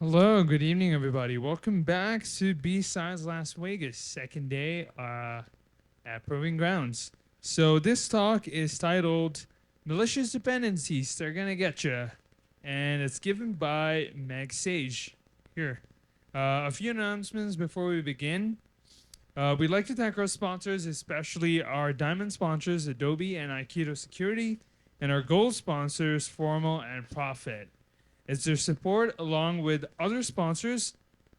Hello, good evening, everybody. Welcome back to B-Sides Las Vegas, second day at Proving Grounds. So this talk is titled "Malicious Dependencies They're Gonna Get Ya," and it's given by Megg Sage. Here, a few announcements before we begin. We'd like to thank our sponsors, especially our diamond sponsors, Adobe and Aikido Security, and our gold sponsors, Formal and Profit. It's their support, along with other sponsors,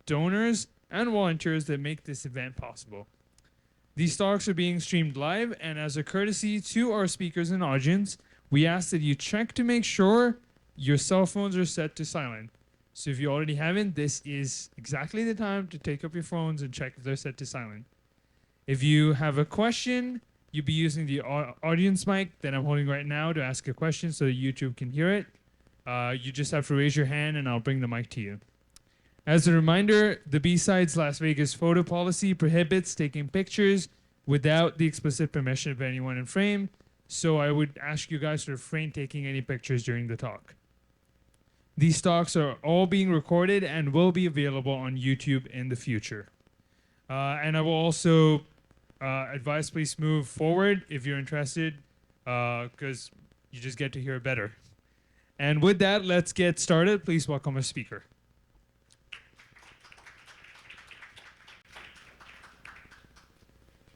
donors, and volunteers that make this event possible. These talks are being streamed live, and as a courtesy to our speakers and audience, we ask that you check to make sure your cell phones are set to silent. So if you already haven't, this is exactly the time to take up your phones and check if they're set to silent. If you have a question, you'll be using the audience mic that I'm holding right now to ask a question so that YouTube can hear it. You just have to raise your hand and I'll bring the mic to you. As a reminder, the B-Sides Las Vegas photo policy prohibits taking pictures without the explicit permission of anyone in frame, so I would ask you guys to refrain taking any pictures during the talk. These talks are all being recorded and will be available on YouTube in the future. And I will also advise please move forward if you're interested, because you just get to hear better. And with that, let's get started. Please welcome our speaker.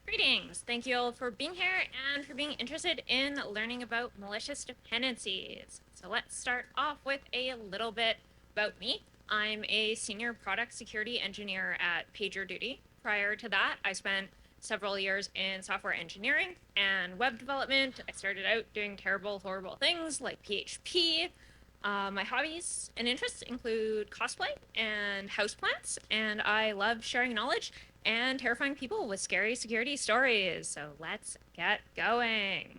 Greetings. Thank you all for being here and for being interested in learning about malicious dependencies. So let's start off with a little bit about me. I'm a senior product security engineer at PagerDuty. Prior to that, I spent several years in software engineering and web development. I started out doing terrible, horrible things like PHP. My hobbies and interests include cosplay and houseplants, and I love sharing knowledge and terrifying people with scary security stories. So let's get going.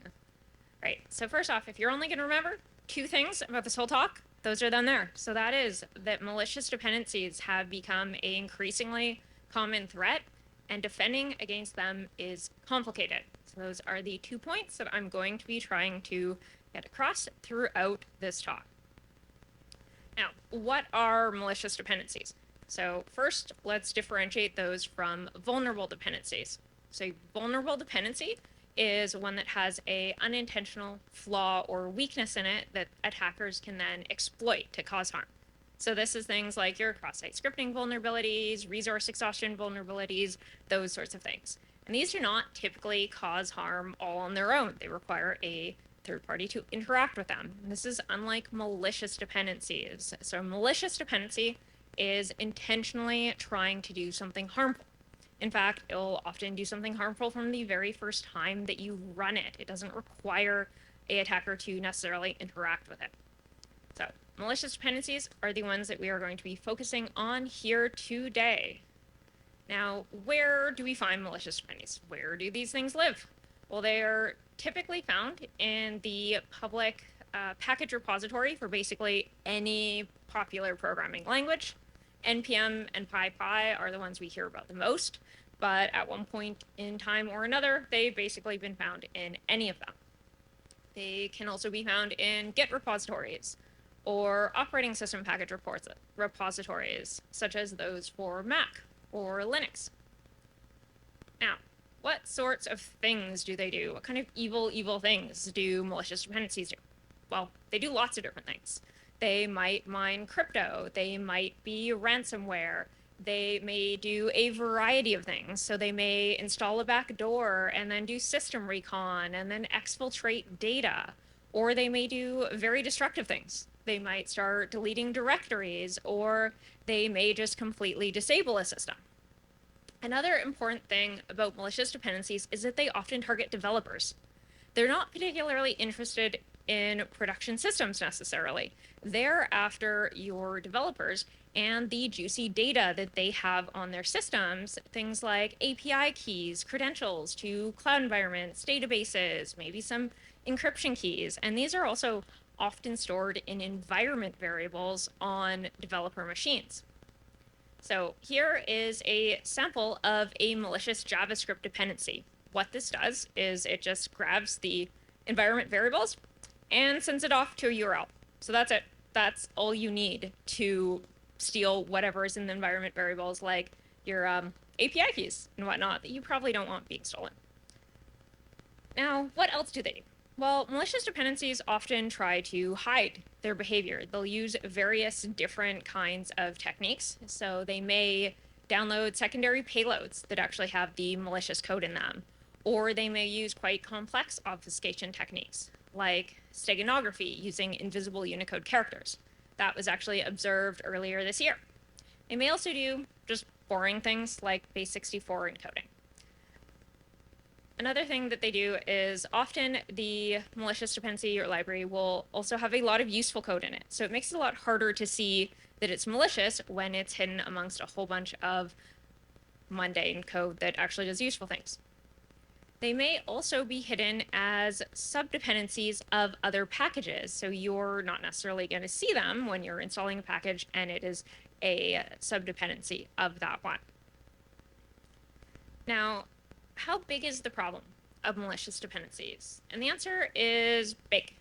Right, so first off, if you're only going to remember two things about this whole talk, those are them there. So that is that malicious dependencies have become an increasingly common threat, and defending against them is complicated. So those are the 2 points that I'm going to be trying to get across throughout this talk. Now, what are malicious dependencies? So first, let's differentiate those from vulnerable dependencies. So vulnerable dependency is one that has a unintentional flaw or weakness in it that attackers can then exploit to cause harm. So this is things like your cross-site scripting vulnerabilities, resource exhaustion vulnerabilities, those sorts of things. And these do not typically cause harm all on their own. They require a third party to interact with them. And this is unlike malicious dependencies. So malicious dependency is intentionally trying to do something harmful. In fact, it'll often do something harmful from the very first time that you run it. It doesn't require an attacker to necessarily interact with it. So malicious dependencies are the ones that we are going to be focusing on here today. Now, where do we find malicious dependencies? Where do these things live? Well, they are typically found in the public package repository for basically any popular programming language. NPM and PyPy are the ones we hear about the most, but at one point in time or another, they've basically been found in any of them. They can also be found in Git repositories or operating system package repositories, such as those for Mac or Linux. Now, what sorts of things do they do? What kind of evil things do malicious dependencies do? Well, they do lots of different things. They might mine crypto. They might be ransomware. They may do a variety of things. So they may install a backdoor and then do system recon and then exfiltrate data. Or they may do very destructive things. They might start deleting directories, or they may just completely disable a system. Another important thing about malicious dependencies is that they often target developers. They're not particularly interested in production systems necessarily. They're after your developers and the juicy data that they have on their systems, things like API keys, credentials to cloud environments, databases, maybe some encryption keys. And these are also often stored in environment variables on developer machines. So here is a sample of a malicious JavaScript dependency. What this does is it just grabs the environment variables and sends it off to a URL. So that's it. That's all you need to steal whatever is in the environment variables, like your API keys and whatnot, that you probably don't want being stolen. Now, what else do they do? Well, malicious dependencies often try to hide their behavior. They'll use various different kinds of techniques. So they may download secondary payloads that actually have the malicious code in them, or they may use quite complex obfuscation techniques, like steganography using invisible Unicode characters. That was actually observed earlier this year. They may also do just boring things like base64 encoding. Another thing that they do is often the malicious dependency or library will also have a lot of useful code in it. So it makes it a lot harder to see that it's malicious when it's hidden amongst a whole bunch of mundane code that actually does useful things. They may also be hidden as subdependencies of other packages. So you're not necessarily going to see them when you're installing a package and it is a subdependency of that one. Now, how big is the problem of malicious dependencies? And the answer is big,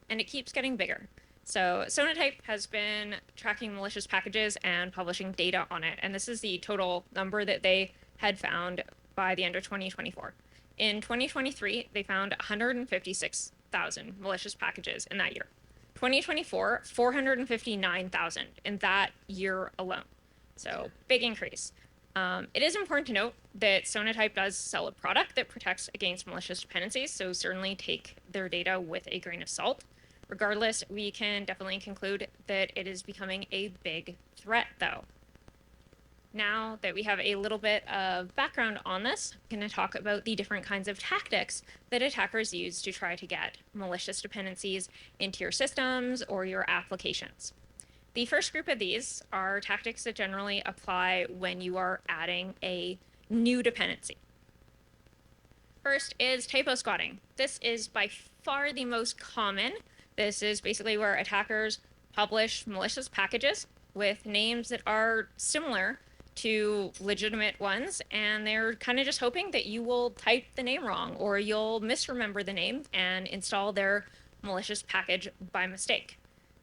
and it keeps getting bigger. So Sonatype has been tracking malicious packages and publishing data on it, and this is the total number that they had found by the end of 2024. In 2023, they found 156,000 malicious packages in that year. 2024, 459,000 in that year alone. So big increase. It is important to note that Sonatype does sell a product that protects against malicious dependencies, so certainly take their data with a grain of salt. Regardless, we can definitely conclude that it is becoming a big threat, though. Now that we have a little bit of background on this, I'm going to talk about the different kinds of tactics that attackers use to try to get malicious dependencies into your systems or your applications. The first group of these are tactics that generally apply when you are adding a new dependency. First is typosquatting. This is by far the most common. This is basically where attackers publish malicious packages with names that are similar to legitimate ones, and they're kind of just hoping that you will type the name wrong or you'll misremember the name and install their malicious package by mistake.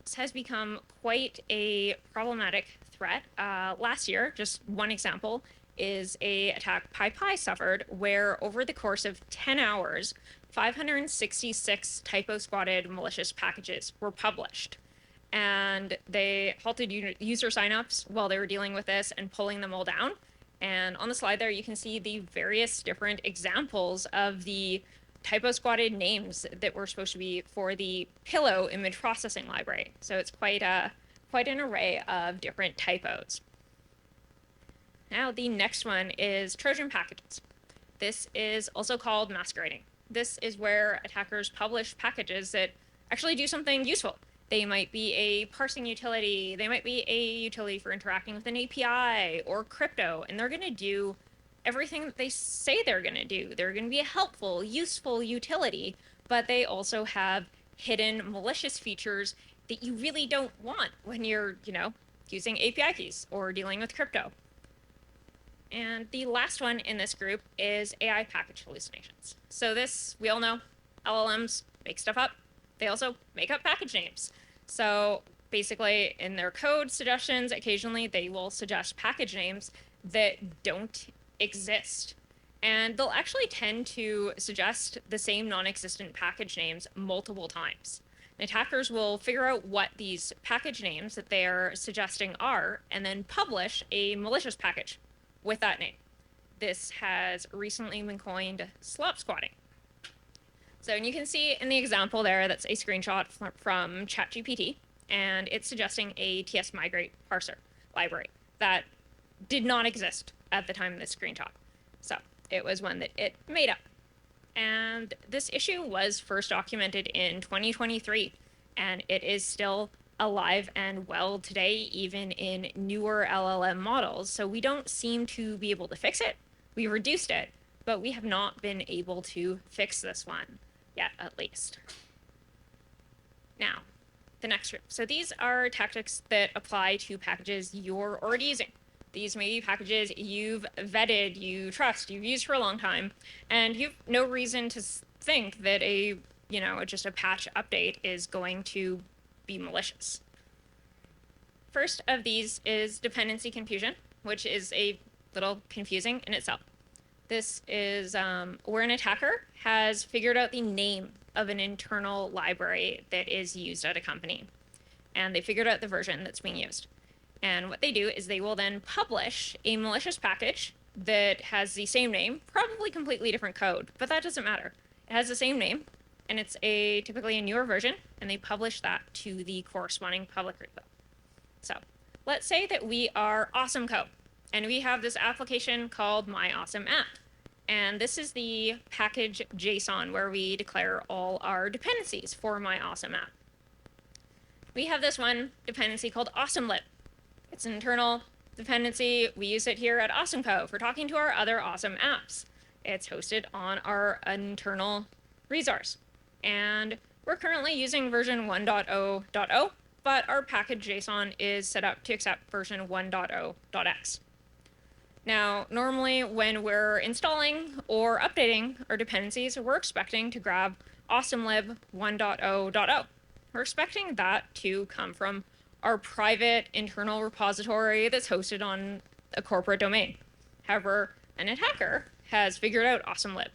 This has become quite a problematic threat. Last year, just one example, is a attack PyPy suffered where over the course of 10 hours, 566 typo-squatted malicious packages were published. And they halted user signups while they were dealing with this and pulling them all down. And on the slide there, you can see the various different examples of the typo-squatted names that were supposed to be for the Pillow image processing library. So it's quite an array of different typos. Now the next one is Trojan packages. This is also called masquerading. This is where attackers publish packages that actually do something useful. They might be a parsing utility, they might be a utility for interacting with an API or crypto, and they're going to do everything that they say they're going to do. They're going to be a helpful, useful utility, but they also have hidden malicious features that you really don't want when you're, using API keys or dealing with crypto. And the last one in this group is AI package hallucinations. So this, we all know, LLMs make stuff up. They also make up package names. So basically in their code suggestions, occasionally they will suggest package names that don't exist. And they'll actually tend to suggest the same non-existent package names multiple times. And attackers will figure out what these package names that they are suggesting are, and then publish a malicious package with that name. This has recently been coined slop squatting. So and you can see in the example there, that's a screenshot from ChatGPT, and it's suggesting a TS migrate parser library that did not exist at the time of this screenshot. So it was one that it made up. And this issue was first documented in 2023, and it is still alive and well today, even in newer LLM models. So we don't seem to be able to fix it. We reduced it, but we have not been able to fix this one yet, at least. Now, the next group. So these are tactics that apply to packages you're already using. These may be packages you've vetted, you trust, you've used for a long time, and you've no reason to think that just a patch update is going to be malicious. first of these is dependency confusion, which is a little confusing in itself. This is where an attacker has figured out the name of an internal library that is used at a company. And they figured out the version that's being used. And what they do is they will then publish a malicious package that has the same name, probably completely different code, but that doesn't matter. It has the same name, and it's typically a newer version, and they publish that to the corresponding public repo. So let's say that we are Awesome Co, and we have this application called My Awesome App. And this is the package JSON where we declare all our dependencies for My Awesome App. We have this one dependency called AwesomeLib. It's an internal dependency. We use it here at Awesome Co for talking to our other awesome apps. It's hosted on our internal resource. And we're currently using version 1.0.0, but our package JSON is set up to accept version 1.0.x. Now, normally when we're installing or updating our dependencies, we're expecting to grab AwesomeLib 1.0.0. We're expecting that to come from our private internal repository that's hosted on a corporate domain. However, an attacker has figured out AwesomeLib,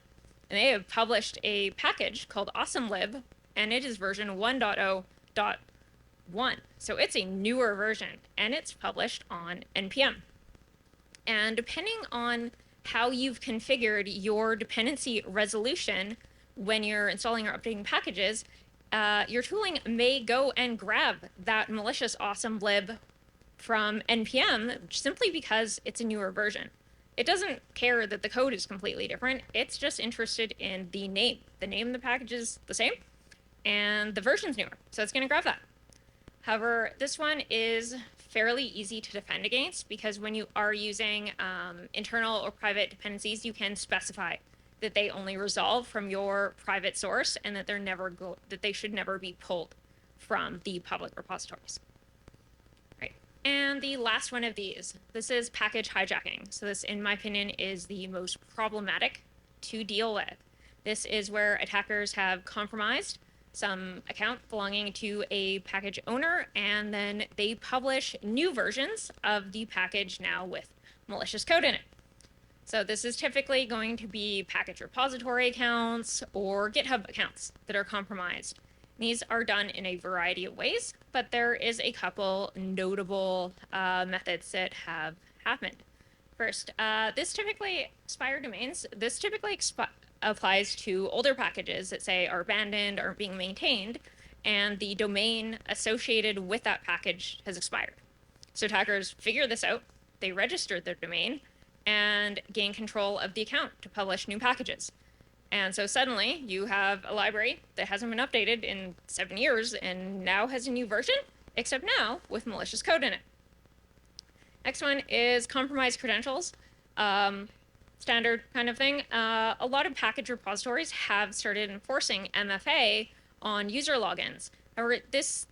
and they have published a package called AwesomeLib, and it is version 1.0.1. So it's a newer version, and it's published on NPM. And depending on how you've configured your dependency resolution when you're installing or updating packages, your tooling may go and grab that malicious AwesomeLib from NPM simply because it's a newer version. It doesn't care that the code is completely different. It's just interested in the name. The name of the package is the same, and the version's newer, so it's going to grab that. However, this one is fairly easy to defend against because when you are using internal or private dependencies, you can specify that they only resolve from your private source and that they should never be pulled from the public repositories. Right. And the last one of these, this is package hijacking. So this, in my opinion, is the most problematic to deal with. This is where attackers have compromised some account belonging to a package owner, and then they publish new versions of the package now with malicious code in it. So this is typically going to be package repository accounts or GitHub accounts that are compromised. These are done in a variety of ways, but there is a couple notable methods that have happened. First, this typically applies to older packages that say are abandoned, aren't being maintained, and the domain associated with that package has expired. So attackers figure this out, they register their domain, and gain control of the account to publish new packages. And so suddenly you have a library that hasn't been updated in 7 years and now has a new version, except now with malicious code in it. Next one is compromised credentials. Standard kind of thing. A lot of package repositories have started enforcing MFA on user logins. However, this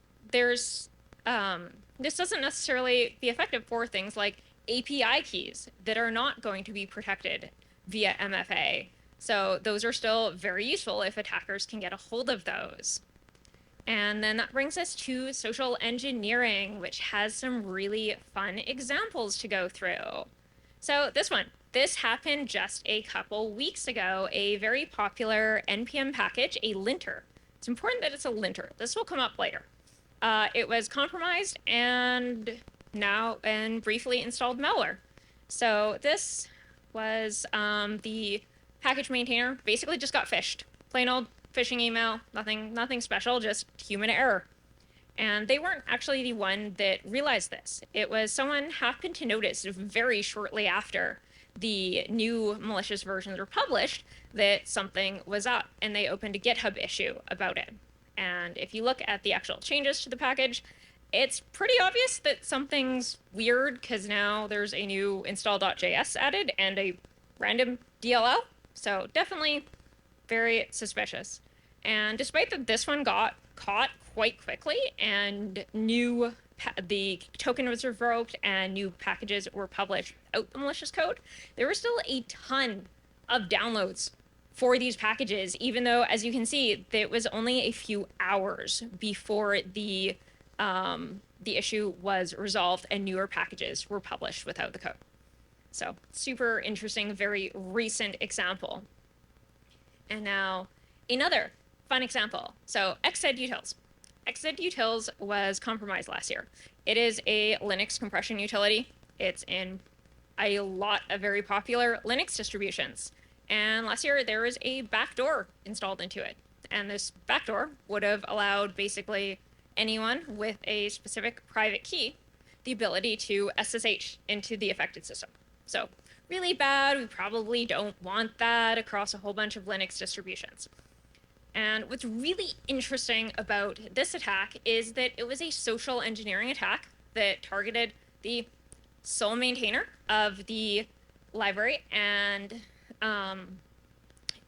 doesn't necessarily be effective for things like API keys that are not going to be protected via MFA. So those are still very useful if attackers can get a hold of those. And then that brings us to social engineering, which has some really fun examples to go through. So this happened just a couple weeks ago, a very popular NPM package, a linter. It's important that it's a linter. This will come up later. It was compromised and briefly installed malware. So this was the package maintainer basically just got phished. Plain old phishing email, nothing special, just human error. And they weren't actually the one that realized this. It was someone happened to notice very shortly after the new malicious versions were published that something was up, and they opened a GitHub issue about it. And if you look at the actual changes to the package, it's pretty obvious that something's weird because now there's a new install.js added and a random DLL. So definitely very suspicious. And despite that this one got caught quite quickly and the token was revoked and new packages were published without the malicious code, there were still a ton of downloads for these packages, even though, as you can see, it was only a few hours before the the issue was resolved and newer packages were published without the code. So super interesting, very recent example. And now another fun example. So xzutils. xzutils was compromised last year. It is a Linux compression utility. It's in a lot of very popular Linux distributions. And last year there was a backdoor installed into it. And this backdoor would have allowed basically anyone with a specific private key the ability to SSH into the affected system. So really bad. We probably don't want that across a whole bunch of Linux distributions. And what's really interesting about this attack is that it was a social engineering attack that targeted the sole maintainer of the library, and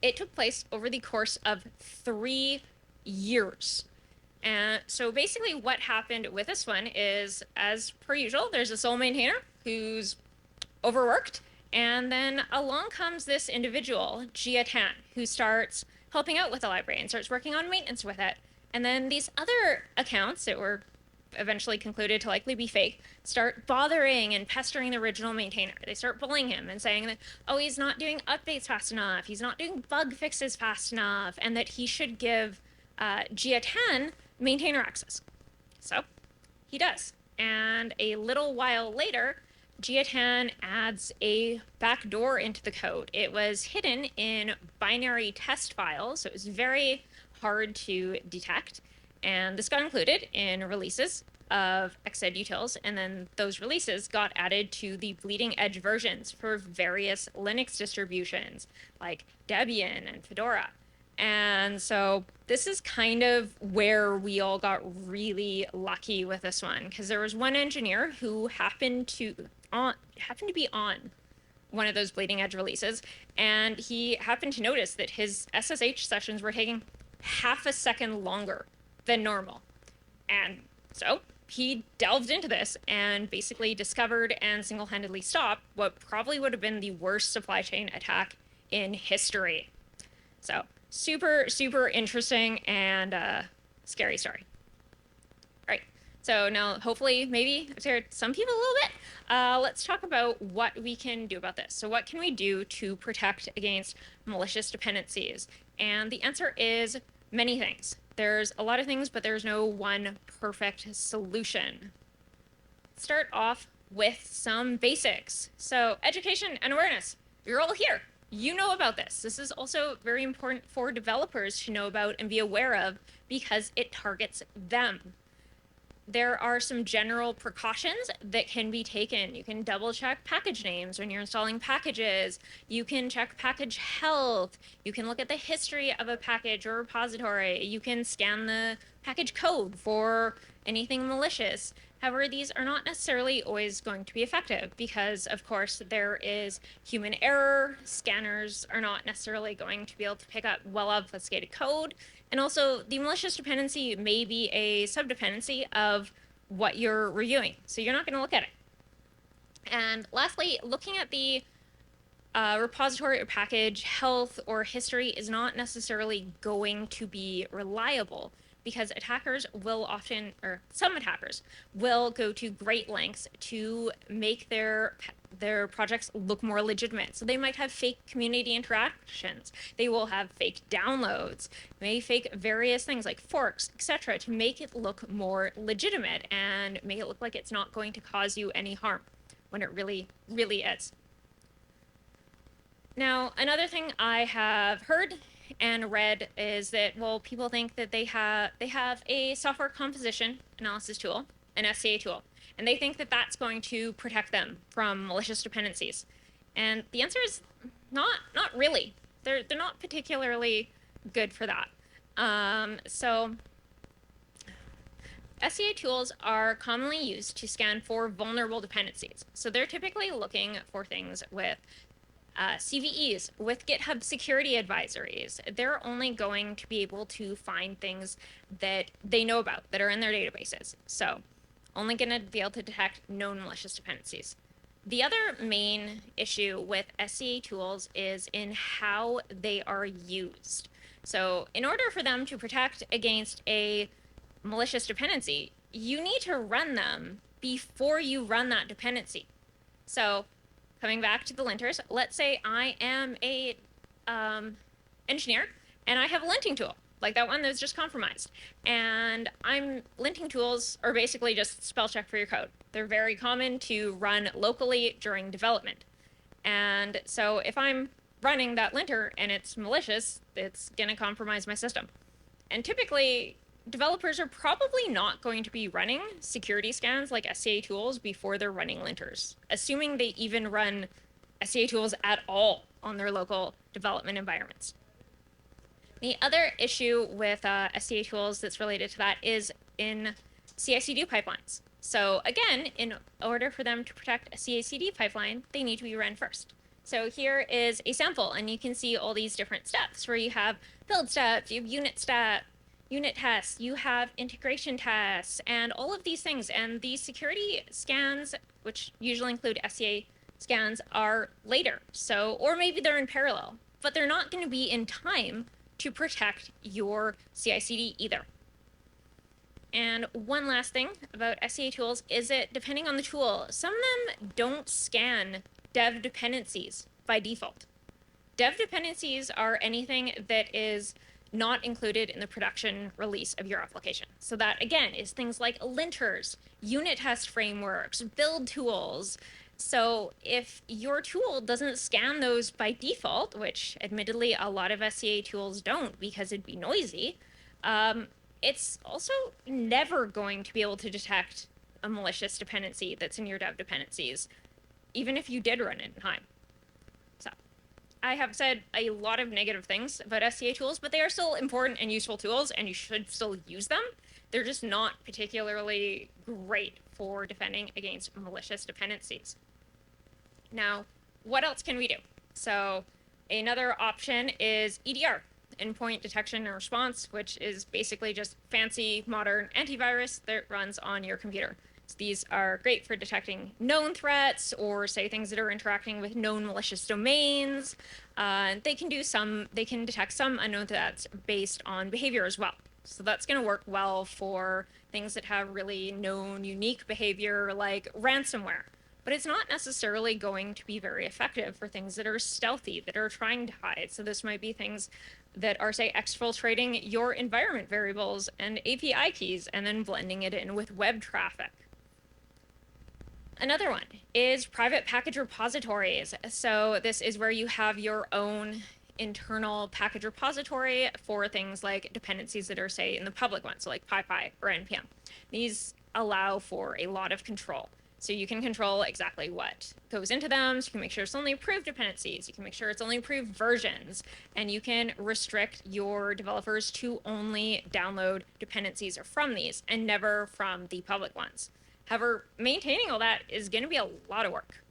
it took place over the course of 3 years. And so basically what happened with this one is, as per usual, there's a sole maintainer who's overworked, and then along comes this individual, Jia Tan, who starts helping out with the library and starts working on maintenance with it. And then these other accounts that were eventually concluded to likely be fake start bothering and pestering the original maintainer. They start bullying him and saying that, oh, he's not doing updates fast enough, he's not doing bug fixes fast enough, and that he should give Jia Tan maintainer access. So he does. And a little while later, Jia Tan adds a backdoor into the code. It was hidden in binary test files, so it was very hard to detect. And this got included in releases of xzutils, and then those releases got added to the bleeding edge versions for various Linux distributions like Debian and Fedora. And so this is kind of where we all got really lucky with this one, because there was one engineer who happened to be on one of those bleeding edge releases, and he happened to notice that his SSH sessions were taking half a second longer than normal. And so he delved into this and basically discovered and single-handedly stopped what probably would have been the worst supply chain attack in history. So super, super interesting and scary story. All right, so now hopefully maybe I've scared some people a little bit. Let's talk about what we can do about this. So what can we do to protect against malicious dependencies? And the answer is many things. There's a lot of things, but there's no one perfect solution. Start off with some basics. So education and awareness. You're all here. You know about this. This is also very important for developers to know about and be aware of because it targets them. There are some general precautions that can be taken. You can double check package names when you're installing packages. You can check package health. You can look at the history of a package or repository. You can scan the package code for anything malicious. However, these are not necessarily always going to be effective because, of course, there is human error. Scanners are not necessarily going to be able to pick up well-obfuscated code. And also, the malicious dependency may be a subdependency of what you're reviewing, so you're not going to look at it. And lastly, looking at the repository or package health or history is not necessarily going to be reliable because attackers will often, or some attackers, will go to great lengths to make their projects look more legitimate. So they might have fake community interactions. They will have fake downloads, may fake various things like forks, etc., to make it look more legitimate and make it look like it's not going to cause you any harm when it really, really is. Now, another thing I have heard and read is that, well, people think that they have a software composition analysis tool, an SCA tool, and they think that that's going to protect them from malicious dependencies. And the answer is not really. They're not particularly good for that. So SCA tools are commonly used to scan for vulnerable dependencies. So they're typically looking for things with CVEs, with GitHub security advisories. They're only going to be able to find things that they know about, that are in their databases. So only going to be able to detect known malicious dependencies. The other main issue with SCA tools is in how they are used. So in order for them to protect against a malicious dependency, you need to run them before you run that dependency. So coming back to the linters, let's say I am a engineer and I have a linting tool, like that one that was just compromised. And linting tools are basically just spell check for your code. They're very common to run locally during development. And so if I'm running that linter and it's malicious, it's going to compromise my system. And typically, developers are probably not going to be running security scans like SCA tools before they're running linters, assuming they even run SCA tools at all on their local development environments. The other issue with SCA tools that's related to that is in CI/CD pipelines. So again, in order for them to protect a CI/CD pipeline, they need to be run first. So here is a sample, and you can see all these different steps where you have build steps, you have unit tests, you have integration tests, and all of these things. And these security scans, which usually include SCA scans, are later. So, or maybe they're in parallel, but they're not going to be in time to protect your CI/CD either. And one last thing about SCA tools is that depending on the tool, some of them don't scan dev dependencies by default. Dev dependencies are anything that is not included in the production release of your application. So that, again, is things like linters, unit test frameworks, build tools. So if your tool doesn't scan those by default, which admittedly a lot of SCA tools don't because it'd be noisy, it's also never going to be able to detect a malicious dependency that's in your dev dependencies, even if you did run it in time. So I have said a lot of negative things about SCA tools, but they are still important and useful tools, and you should still use them. They're just not particularly great for defending against malicious dependencies. Now, what else can we do? So another option is EDR, endpoint detection and response, which is basically just fancy modern antivirus that runs on your computer. So these are great for detecting known threats or say things that are interacting with known malicious domains. They can detect some unknown threats based on behavior as well. So that's going to work well for things that have really known unique behavior like ransomware. But it's not necessarily going to be very effective for things that are stealthy, that are trying to hide. So this might be things that are, say, exfiltrating your environment variables and API keys and then blending it in with web traffic. Another one is private package repositories. So this is where you have your own internal package repository for things like dependencies that are, say, in the public ones, so like PyPy or NPM. These allow for a lot of control. So you can control exactly what goes into them. So you can make sure it's only approved dependencies. You can make sure it's only approved versions. And you can restrict your developers to only download dependencies from these and never from the public ones. However, maintaining all that is going to be a lot of work.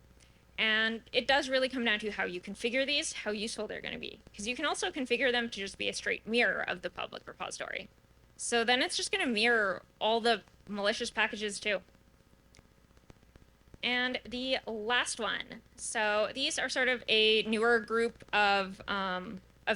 And it does really come down to how you configure these, how useful they're going to be. Because you can also configure them to just be a straight mirror of the public repository. So then it's just going to mirror all the malicious packages too. And the last one. So these are sort of a newer group of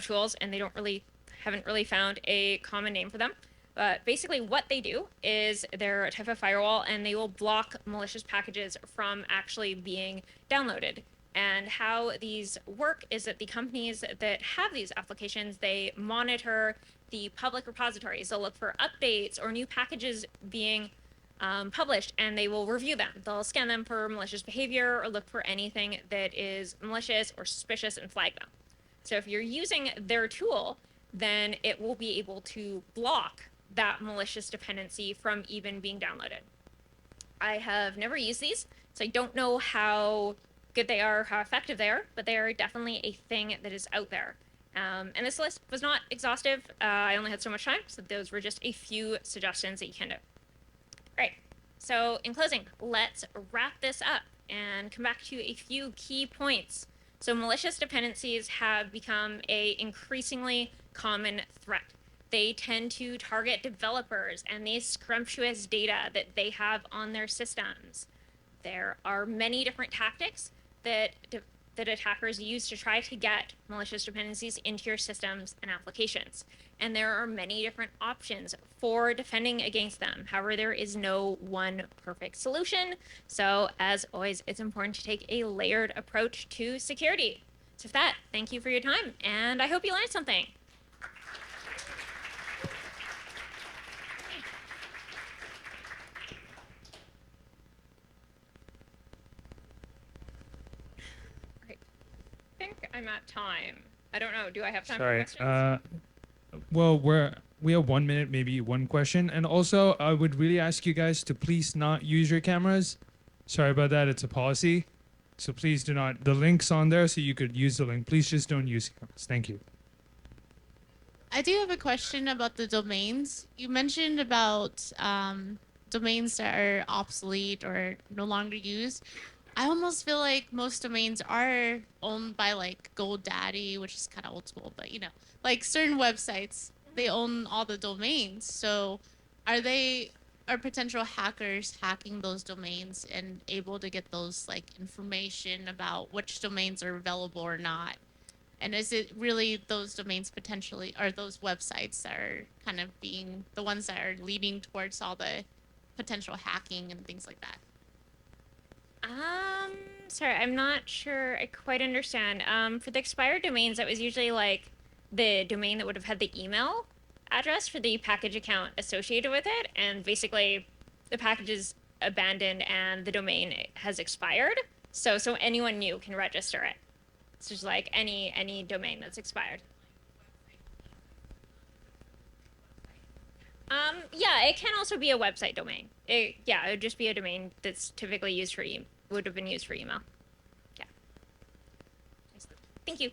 tools, and they haven't really found a common name for them. But basically what they do is they're a type of firewall, and they will block malicious packages from actually being downloaded. And how these work is that the companies that have these applications, they monitor the public repositories. They'll look for updates or new packages being published, and they will review them. They'll scan them for malicious behavior or look for anything that is malicious or suspicious and flag them. So if you're using their tool, then it will be able to block that malicious dependency from even being downloaded. I have never used these, so I don't know how good they are, how effective they are, but they are definitely a thing that is out there. And this list was not exhaustive. I only had so much time, so those were just a few suggestions that you can do. Right, so in closing, let's wrap this up and come back to a few key points. So malicious dependencies have become an increasingly common threat. They tend to target developers and the scrumptious data that they have on their systems. There are many different tactics that that attackers use to try to get malicious dependencies into your systems and applications. And there are many different options for defending against them. However, there is no one perfect solution. So as always, it's important to take a layered approach to security. So with that, thank you for your time, and I hope you learned something. Right. I think I'm at time. I don't know. Do I have time Sorry. for questions? Well, we have 1 minute, maybe one question, and also I would really ask you guys to please not use your cameras. Sorry about that. It's a policy, so please do not. The link's on there, so you could use the link. Please just don't use cameras. Thank you. I do have a question about the domains. You mentioned about domains that are obsolete or no longer used. I almost feel like most domains are owned by like GoDaddy, which is kind of old school, but you know, like certain websites, they own all the domains. So are potential hackers hacking those domains and able to get those like information about which domains are available or not? And is it really those domains potentially, or those websites that are kind of being the ones that are leading towards all the potential hacking and things like that? Sorry, I'm not sure I quite understand. For the expired domains, that was usually like the domain that would have had the email address for the package account associated with it, and basically the package is abandoned and the domain has expired. So anyone new can register it. It's just like any domain that's expired. Yeah, it can also be a website domain. It would just be a domain that's typically used for would have been used for email. Yeah. Thank you.